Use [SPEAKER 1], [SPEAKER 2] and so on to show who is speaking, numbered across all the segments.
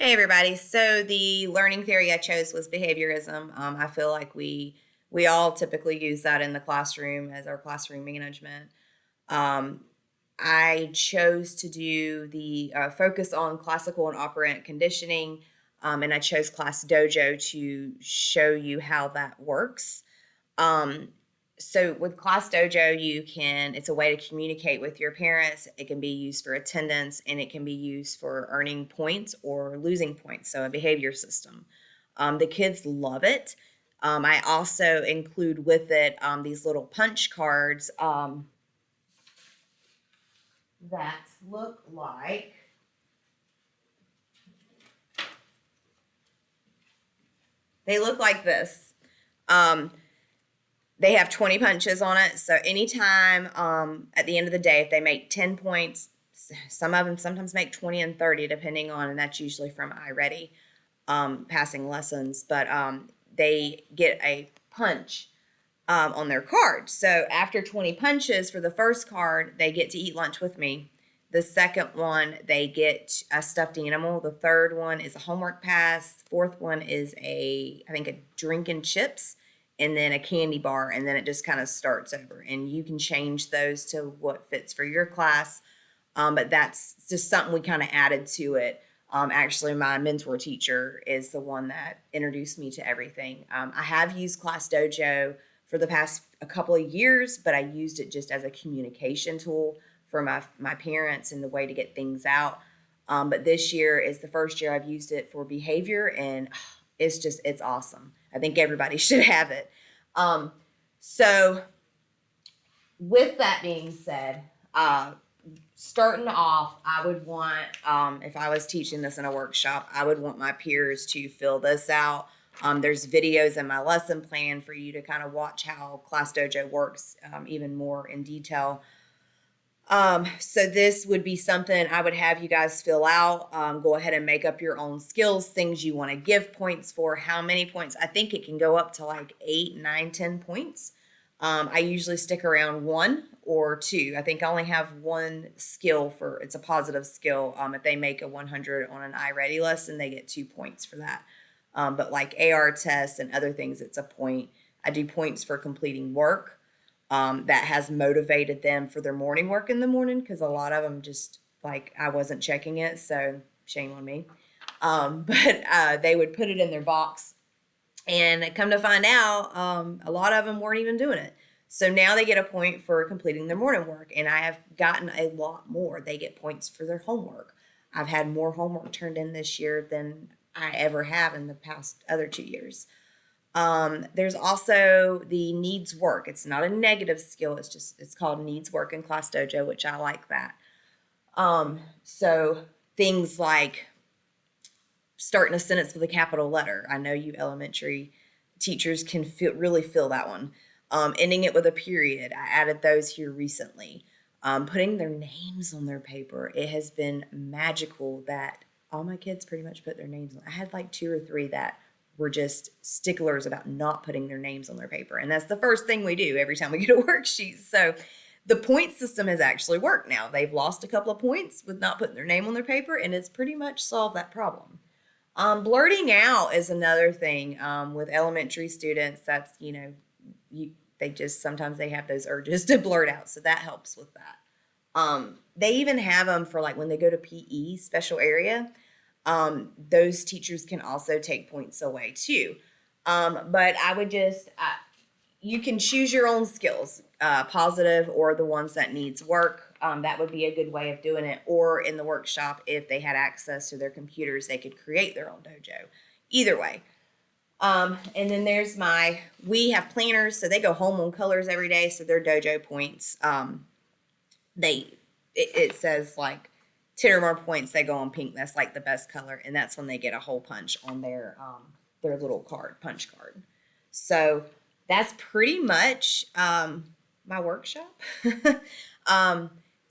[SPEAKER 1] Hey everybody. So the learning theory I chose was behaviorism. I feel like we all typically use that in the classroom as our classroom management. Um, I chose to do the focus on classical and operant conditioning, and I chose Class Dojo to show you how that works. Um, so with Class Dojo, it's a way to communicate with your parents. It can be used for attendance and it can be used for earning points or losing points. So a behavior system. The kids love it. I also include with it these little punch cards that look like this. Um, they have 20 punches on it. So anytime at the end of the day, if they make 10 points, some of them sometimes make 20 and 30, depending on, and that's usually from iReady passing lessons, but they get a punch on their card. So after 20 punches for the first card, they get to eat lunch with me. The second one, they get a stuffed animal. The third one is a homework pass. Fourth one is I think a drink and chips, and then a candy bar, and then it just kind of starts over. And you can change those to what fits for your class. But that's just something we kind of added to it. Actually, my mentor teacher is the one that introduced me to everything. I have used Class Dojo for the past a couple of years, but I used it just as a communication tool for my parents and the way to get things out. But this year is the first year I've used it for behavior, and it's awesome. I think everybody should have it. So with that being said, starting off, I would want, if I was teaching this in a workshop, I would want my peers to fill this out. There's videos in my lesson plan for you to kind of watch how Class Dojo works even more in detail. So this would be something I would have you guys fill out. Go ahead and make up your own skills, things you want to give points for, how many points. I think it can go up to like 8, 9, 10 points. I usually stick around 1 or 2. I think I only have one skill it's a positive skill. If they make a 100 on an iReady lesson, they get 2 points for that. But like AR tests and other things, it's a point. I do points for completing work that has motivated them for their morning work in the morning, because a lot of them just like I wasn't checking it, so shame on me. But they would put it in their box. And come to find out, a lot of them weren't even doing it. So now they get a point for completing their morning work. And I have gotten a lot more. They get points for their homework. I've had more homework turned in this year than I ever have in the past other 2 years. There's also the needs work. It's not a negative skill. It's called needs work in Class Dojo, which I like that. So things like starting a sentence with a capital letter. I know you elementary teachers can really feel that one. Ending it with a period. I added those here recently. Putting their names on their paper. It has been magical that all my kids pretty much put their names on. I had like 2 or 3 that were just sticklers about not putting their names on their paper. And that's the first thing we do every time we get a worksheet. So the point system has actually worked now. They've lost a couple of points with not putting their name on their paper, and it's pretty much solved that problem. Blurting out is another thing with elementary students. That's, they just sometimes they have those urges to blurt out. So that helps with that. They even have them for like when they go to PE, special area. Those teachers can also take points away too. But I would you can choose your own skills, positive or the ones that needs work. That would be a good way of doing it. Or in the workshop, if they had access to their computers, they could create their own dojo. Either way. And then we have planners, so they go home on colors every day. So their dojo points, it says like 10 or more points, they go on pink. That's like the best color. And that's when they get a hole punch on their little punch card. So that's pretty much, my workshop.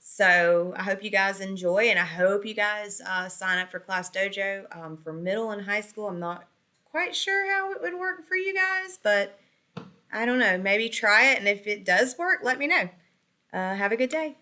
[SPEAKER 1] So I hope you guys enjoy, and I hope you guys sign up for Class Dojo. For middle and high school, I'm not quite sure how it would work for you guys, but I don't know. Maybe try it, and if it does work, let me know. Have a good day.